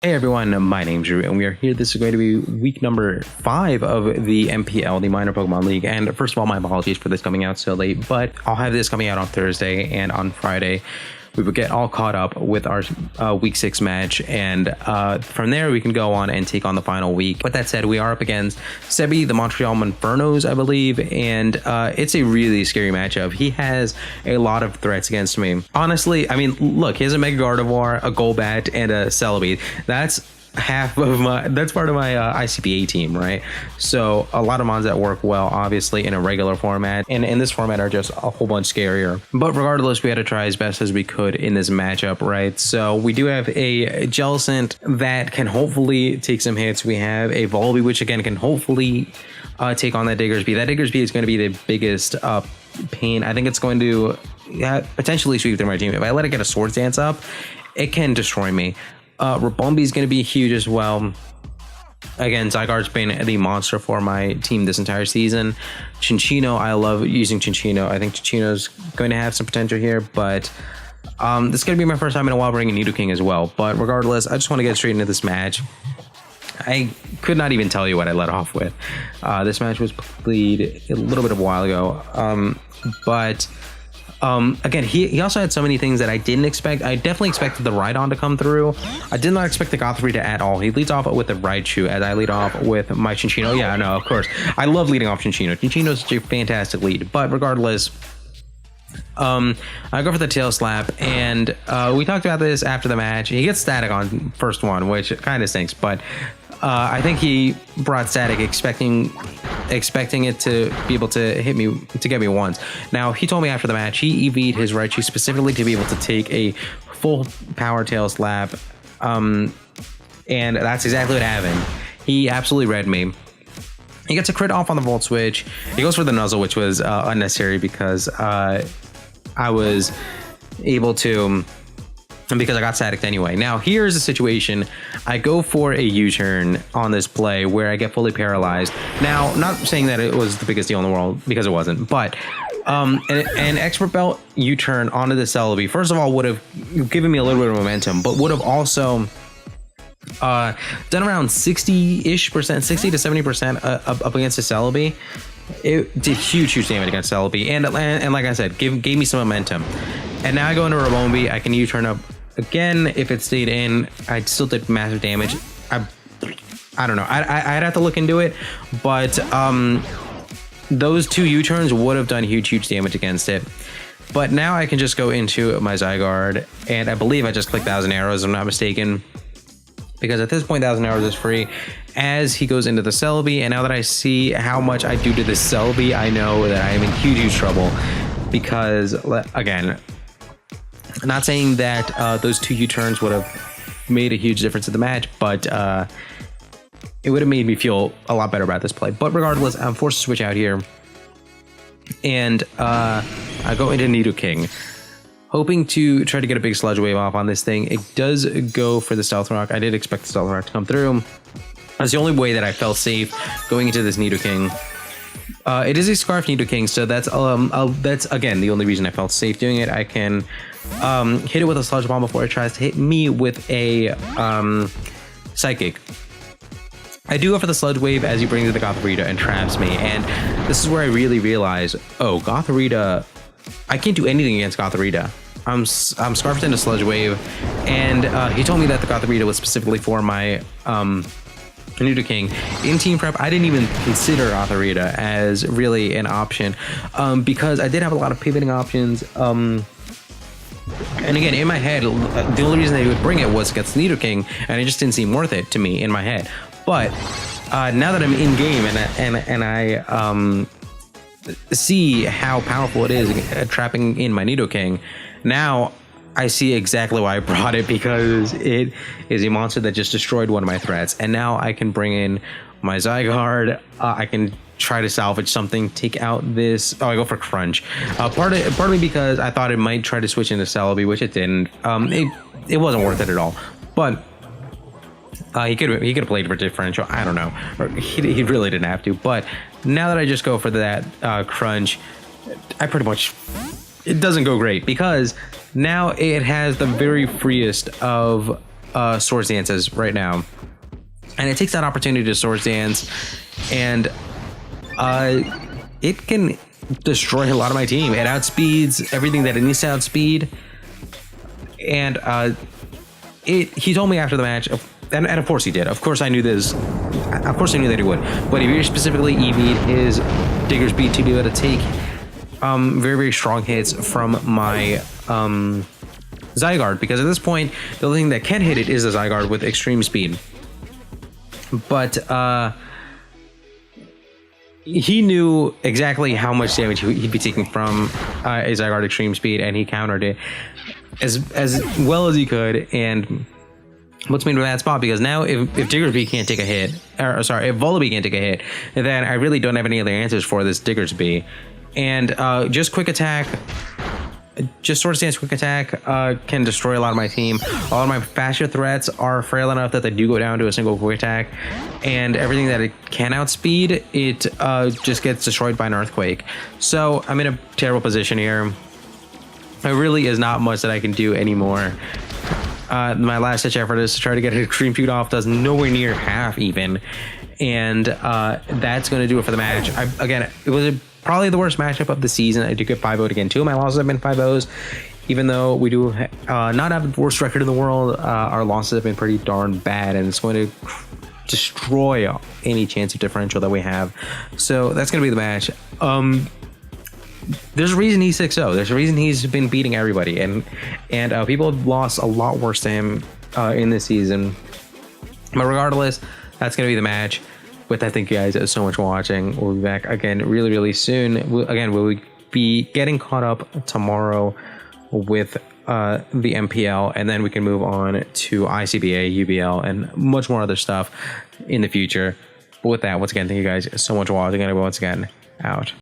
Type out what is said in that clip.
Hey everyone, my name's Rewt, and we are here. This is going to be week number 5 of the MPL, the Minor Pokemon League. And first of all, my apologies for this coming out so late, but I'll have this coming out on Thursday, and on Friday we will get all caught up with our week 6 match, and from there we can go on and take on the final week. With that said, we are up against Sebby, the Montreal Monfernos, I believe, and it's a really scary matchup. He has a lot of threats against me. Honestly, I mean, look, he has a Mega Gardevoir, a Golbat, and a Celebi. That's part of my ICPA team, right? So a lot of mons that work well, obviously, in a regular format, and in this format are just a whole bunch scarier. But regardless, we had to try as best as we could in this matchup, right? So we do have a Jellicent that can hopefully take some hits. We have a Volby, which again can hopefully take on that Diggersby. That Diggersby is going to be the biggest pain. I think it's going to potentially sweep through my team. If I let it get a Swords Dance up, it can destroy me. Rabombi is going to be huge as well. Again, Zygarde's been the monster for my team this entire season. Chinchino, I love using Chinchino. I think Chinchino's going to have some potential here, but this is going to be my first time in a while bringing Nidoking as well. But regardless, I just want to get straight into this match. I could not even tell you what I let off with. This match was played a little bit of a while ago, but again, he also had so many things that I didn't expect. I definitely expected the Rhydon to come through. I did not expect the Gothorita at all. He leads off with the Raichu as I lead off with my Chinchino. Yeah, no, of course. I love leading off Chinchino. Chinchino is such a fantastic lead. But regardless, I go for the Tail Slap, and we talked about this after the match. He gets Static on first one, which kind of stinks, but I think he brought Static expecting it to be able to hit me, to get me once. Now, he told me after the match he EV'd his Raichu specifically to be able to take a full power Tail Slap, and that's exactly what happened. He absolutely read me. He gets a crit off on the Volt Switch. He goes for the Nuzzle, which was unnecessary because I was able to, because I got static anyway. Now, here's the situation. I go for a U-turn on this play where I get fully paralyzed. Now, not saying that it was the biggest deal in the world, because it wasn't, but an Expert Belt U-turn onto the Celebi, first of all, would have given me a little bit of momentum, but would have also done around 60-ish percent, 60 to 70% up against the Celebi. It did huge damage against Celebi, and like I said, gave me some momentum. And now I go into Rabombi. I can U-turn up again. If it stayed in, I still did massive damage. I don't know. I'd have to look into it, but those two U-turns would have done huge damage against it. But now I can just go into my Zygarde, and I believe I just clicked 1,000 arrows, if I'm not mistaken, because at this point 1,000 arrows is free as he goes into the Celebi. And now that I see how much I do to this Celebi, I know that I am in huge trouble, because again, I'm not saying that those two U-turns would have made a huge difference in the match, but it would have made me feel a lot better about this play. But regardless, I'm forced to switch out here, and I go into Nidoking, hoping to try to get a big Sludge Wave off on this thing. It does go for the Stealth Rock. I did expect the Stealth Rock to come through. That's the only way that I felt safe going into this Nidoking. It is a Scarf Nidoking, so that's again the only reason I felt safe doing it. I can hit it with a Sludge Bomb before it tries to hit me with a Psychic. I do go for the Sludge Wave as he brings in the Gothorita and traps me, and this is where I really realize, oh, Gothorita, I can't do anything against Gothorita. I'm Scarfed into Sludge Wave, and he told me that the Gothorita was specifically for my Nidoking. In team prep, I didn't even consider Gothorita as really an option, because I did have a lot of pivoting options. And again, in my head, the only reason they would bring it was against Nidoking, and it just didn't seem worth it to me in my head. But now that I'm in game and I see how powerful it is trapping in my Nidoking, now I see exactly why I brought it, because it is a monster that just destroyed one of my threats. And now I can bring in my Zygarde. I can try to salvage something, take out this. Oh, I go for Crunch. Part of me because I thought it might try to switch into Celebi, which it didn't. It wasn't worth it at all. But he could have played for differential. I don't know. Or he really didn't have to. But now that I just go for that Crunch, I pretty much, it doesn't go great, because now it has the very freest of Swords Dances right now. And it takes that opportunity to Swords Dance, and it can destroy a lot of my team. It outspeeds everything that it needs to outspeed. And he told me after the match, and of course he did. Of course I knew this. Of course I knew that he would. But he very specifically EV'd his DIGGERSBY to be able to take very, very strong hits from my Zygarde, because at this point the only thing that can hit it is the Zygarde with extreme speed. But he knew exactly how much damage he'd be taking from a Zygarde extreme speed, and he countered it as well as he could, and puts me in a bad spot, because now if DIGGERSBY can't take a hit, or sorry, if Vullaby can't take a hit, then I really don't have any other answers for this DIGGERSBY. And just quick attack, just Swords Dance quick attack can destroy a lot of my team. A lot of my faster threats are frail enough that they do go down to a single quick attack, and everything that it can outspeed, it just gets destroyed by an Earthquake. So I'm in a terrible position here. There really is not much that I can do anymore. My last ditch effort is to try to get an Extreme Feud off, does nowhere near half even, and that's going to do it for the match. Again, it was probably the worst matchup of the season. I did get 5-0'd again. 2 of my losses have been 5-0s, even though we do not have the worst record in the world. Our losses have been pretty darn bad, and it's going to destroy any chance of differential that we have. So that's going to be the match. There's a reason he's 6-0. There's a reason he's been beating everybody, and people have lost a lot worse to him in this season. But regardless, that's gonna be the match. With that, thank you guys so much for watching. We'll be back again really, really soon. We'll be getting caught up tomorrow with the MPL, and then we can move on to ICBA, UBL, and much more other stuff in the future. But with that, once again, thank you guys so much for watching, and once again, out.